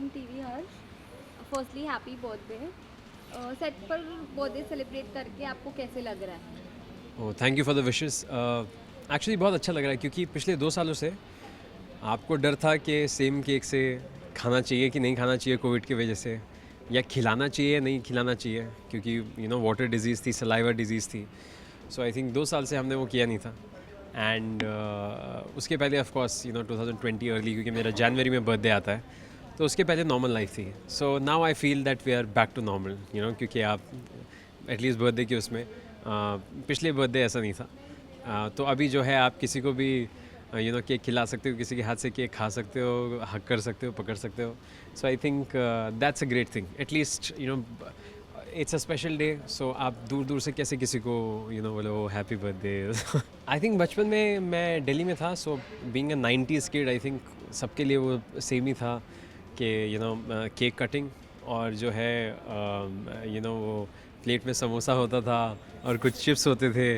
From TV Harsh. Firstly happy birthday. Set पर birthday celebrate करके आपको कैसे लग रहा है? Oh thank you for the wishes. Actually बहुत अच्छा लग रहा है क्योंकि पिछले 2 सालों से आपको डर था कि सेम केक से खाना चाहिए कि नहीं खाना चाहिए कोविड की वजह से, या खिलाना चाहिए नहीं खिलाना चाहिए, क्योंकि वाटर डिजीज़ थी, सलाइवा डिजीज़ थी। सो आई थिंक 2 साल से हमने वो किया नहीं था। एंड उसके पहले ऑफ कोर्स 2020 अर्ली, क्योंकि मेरा जनवरी में बर्थडे आता है, तो उसके पहले नॉर्मल लाइफ थी। So now I feel that we are back to normal, क्योंकि आप एटलीस्ट बर्थडे के उसमें पिछले बर्थडे ऐसा नहीं था। तो अभी जो है आप किसी को भी केक खिला सकते हो, किसी के हाथ से केक खा सकते हो, हक कर सकते हो, पकड़ सकते हो। So I think that's a great thing. At least it's a special day. So आप दूर दूर से कैसे किसी को बोलो हैप्पी बर्थडे। आई थिंक बचपन में मैं दिल्ली में था, so being a 90s kid, I think सबके लिए वो सेम ही था कि केक कटिंग, और जो है वो प्लेट में समोसा होता था और कुछ चिप्स होते थे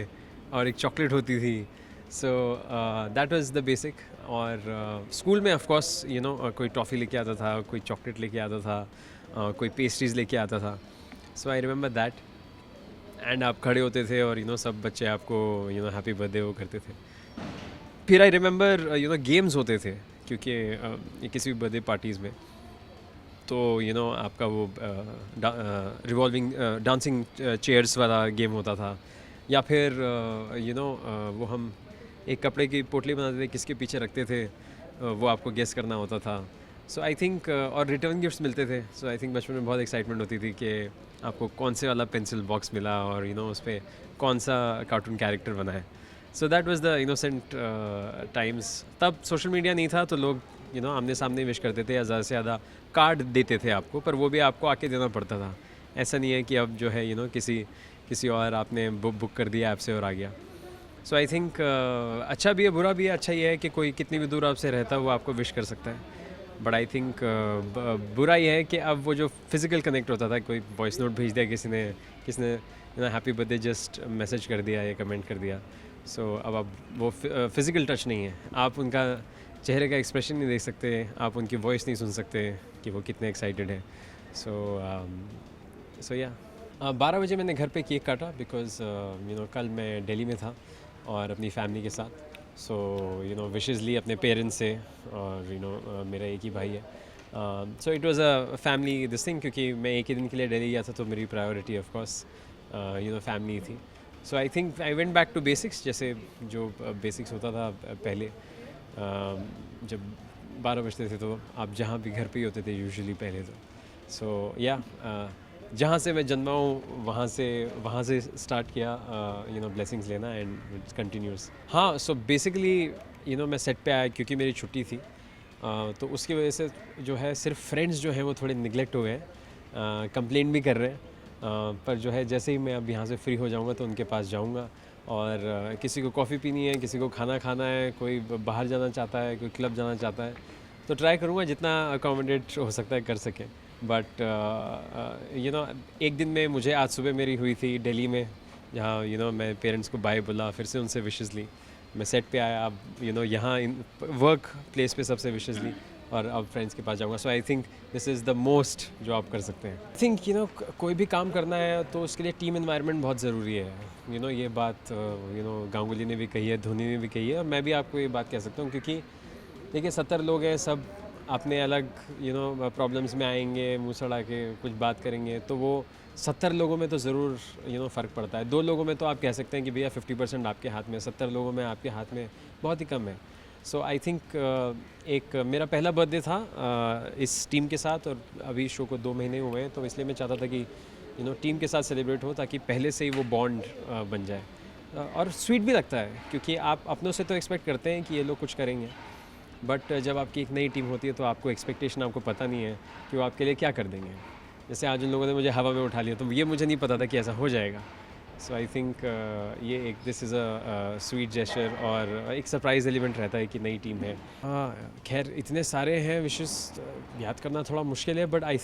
और एक चॉकलेट होती थी। So that was the basic. और स्कूल में ऑफ कोर्स कोई टॉफ़ी लेके आता था, कोई चॉकलेट लेके आता था, कोई पेस्ट्रीज़ लेके आता था। सो आई रिमेंबर दैट। एंड आप खड़े होते थे और सब बच्चे आपको हैप्पी बर्थडे वो करते थे। फिर आई रिमेंबर गेम्स होते थे, क्योंकि किसी भी बर्थडे पार्टीज़ में तो आपका वो रिवॉल्विंग डांसिंग चेयर्स वाला गेम होता था, या फिर वो हम एक कपड़े की पोटली बनाते थे, किसके पीछे रखते थे, वो आपको गेस करना होता था। सो आई थिंक और रिटर्न गिफ्ट्स मिलते थे। सो आई थिंक बचपन में बहुत एक्साइटमेंट होती थी कि आपको कौन से वाला पेंसिल बॉक्स मिला और उस पर कौन सा कार्टून कैरेक्टर बना है। So that was the innocent times. तब सोशल मीडिया नहीं था, तो लोग आमने सामने विश करते थे, या ज़्यादा से ज़्यादा कार्ड देते थे आपको, पर वो भी आपको आके देना पड़ता था। ऐसा नहीं है कि अब जो है किसी किसी और आपने बुक कर दिया ऐप से और आ गया। सो आई थिंक अच्छा भी है बुरा भी है। अच्छा ये है कि कोई कितनी भी दूर आपसे रहता है वो आपको विश कर सकता है, बट आई थिंक बुरा ये है कि अब वो जो फिज़िकल कनेक्ट होता था, कोई वॉइस नोट भेज दिया किसने हैप्पी बर्थडे जस्ट मैसेज कर दिया या कमेंट कर दिया। सो अब वो फिज़िकल टच नहीं है, आप उनका चेहरे का एक्सप्रेशन नहीं देख सकते, आप उनकी वॉइस नहीं सुन सकते कि वो कितने एक्साइटेड है। सो या 12 बजे मैंने घर पे केक काटा, बिकॉज़ कल मैं दिल्ली में था और अपनी फैमिली के साथ। सो विशेज़ ली अपने पेरेंट्स से, और मेरा एक ही भाई है। So it was a family this thing, क्योंकि मैं एक ही दिन के लिए दिल्ली गया था, तो मेरी प्रायोरिटी ऑफ कोर्स फैमिली थी। So I think I went back to basics, जैसे जो बेसिक्स होता था पहले। जब 12 बजते थे तो आप जहाँ भी घर पे ही होते थे यूजुअली पहले तो। सो या जहाँ से मैं जन्मा हूँ वहाँ से स्टार्ट किया ब्लेसिंग्स लेना, एंड इट्स कंटिन्यूस। हाँ, सो बेसिकली मैं सेट पे आया क्योंकि मेरी छुट्टी थी। तो उसकी वजह से जो है सिर्फ फ्रेंड्स जो हैं वो थोड़े निगलेक्ट हो गए, कंप्लेंट भी कर रहे हैं। पर जो है जैसे ही मैं अब यहाँ से फ्री हो जाऊँगा तो उनके पास जाऊँगा, और किसी को कॉफ़ी पीनी है, किसी को खाना खाना है, कोई बाहर जाना चाहता है, कोई क्लब जाना चाहता है, तो ट्राई करूँगा जितना अकोमोडेट हो सकता है कर सके। बट एक दिन में मुझे आज सुबह मेरी हुई थी दिल्ली में, जहाँ मैं पेरेंट्स को बाय बोला, फिर से उनसे विशेज़ ली, मैं सेट पे आया, अब यहाँ इन वर्क प्लेस पे सबसे विशेज़ ली, और अब फ्रेंड्स के पास जाऊँगा। So I think this is the most जो आप कर सकते हैं। आई थिंक कोई भी काम करना है तो उसके लिए टीम एनवायरनमेंट बहुत ज़रूरी है। ये बात गांगुली ने भी कही है, धोनी ने भी कही है, और मैं भी आपको ये बात कह सकता हूँ, क्योंकि देखिए 70 लोग हैं, सब अपने अलग प्रॉब्लम्स में आएंगे, मुँह सड़ा के कुछ बात करेंगे, तो वो 70 लोगों में तो ज़रूर फ़र्क पड़ता है। 2 लोगों में तो आप कह सकते हैं कि भैया 50% आपके हाथ में, 70 लोगों में आपके हाथ में बहुत ही कम है। सो आई थिंक एक मेरा पहला बर्थडे था इस टीम के साथ, और अभी शो को 2 महीने हुए हैं, तो इसलिए मैं चाहता था कि टीम के साथ सेलिब्रेट हो, ताकि पहले से ही वो बॉन्ड बन जाए। और स्वीट भी लगता है, क्योंकि आप अपनों से तो एक्सपेक्ट करते हैं कि ये लोग कुछ करेंगे, बट जब आपकी एक नई टीम होती है तो आपको एक्सपेक्टेशन, आपको पता नहीं है कि वो आपके लिए क्या कर देंगे। जैसे आज उन लोगों ने मुझे हवा में उठा लिया, तो ये मुझे नहीं पता था कि ऐसा हो जाएगा। सो आई थिंक ये एक this is a sweet gesture, और एक सरप्राइज एलिमेंट रहता है कि नई टीम है। हाँ, खैर इतने सारे हैं विशेस, याद करना थोड़ा मुश्किल है, बट आई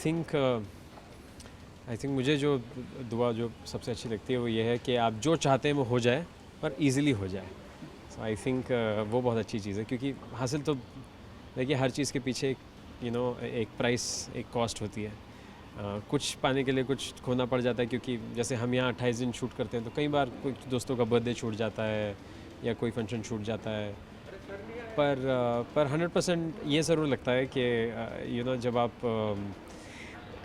थिंक मुझे जो दुआ जो सबसे अच्छी लगती है वो ये है कि आप जो चाहते हैं वो हो जाए, और ईज़िली हो जाए। सो आई थिंक वो बहुत अच्छी चीज़ है, क्योंकि हासिल तो देखिए हर चीज़ के पीछे एक एक प्राइस, एक कॉस्ट होती है। कुछ पाने के लिए कुछ खोना पड़ जाता है, क्योंकि जैसे हम यहाँ 28 दिन शूट करते हैं तो कई बार कुछ दोस्तों का बर्थडे छूट जाता है या कोई फंक्शन छूट जाता है। पर 100% ये ज़रूर लगता है कि जब आप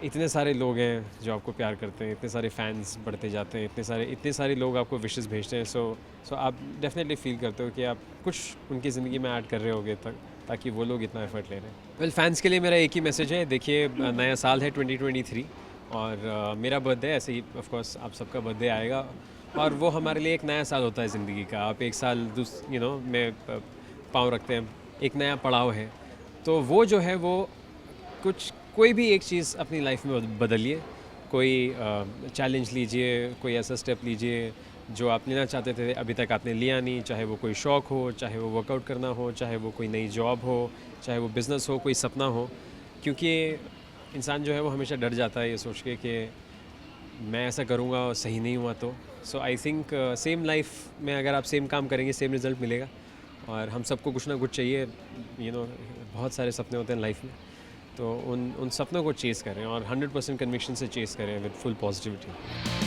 इतने सारे लोग हैं जो आपको प्यार करते हैं, इतने सारे फैंस बढ़ते जाते हैं, इतने सारे लोग आपको विशेस भेजते हैं, सो आप डेफिनेटली फील करते हो कि आप कुछ उनकी ज़िंदगी में ऐड कर रहे होगे ताकि वो लोग इतना एफर्ट ले रहे हैं। वेल, फैंस के लिए मेरा एक ही मैसेज है, देखिए नया साल है 2023 और मेरा बर्थडे ऐसे ही ऑफ कोर्स आप सबका बर्थडे आएगा और वो हमारे लिए एक नया साल होता है ज़िंदगी का। आप एक साल में पाँव रखते हैं, एक नया पड़ाव है, तो वो जो है वो कोई भी एक चीज़ अपनी लाइफ में बदलिए, कोई चैलेंज लीजिए, कोई ऐसा स्टेप लीजिए जो आप लेना चाहते थे अभी तक आपने लिया नहीं, चाहे वो कोई शौक़ हो, चाहे वो वर्कआउट करना हो, चाहे वो कोई नई जॉब हो, चाहे वो बिज़नेस हो, कोई सपना हो। क्योंकि इंसान जो है वो हमेशा डर जाता है ये सोच के कि मैं ऐसा करूँगा और सही नहीं हुआ तो। सो आई थिंक सेम लाइफ में अगर आप सेम काम करेंगे सेम रिज़ल्ट मिलेगा। और हम सबको कुछ ना कुछ चाहिए, बहुत सारे सपने होते हैं लाइफ में, तो उन सपनों को चेज़ करें और 100% कन्विक्शन से चेज़ करें विद फुल पॉजिटिविटी।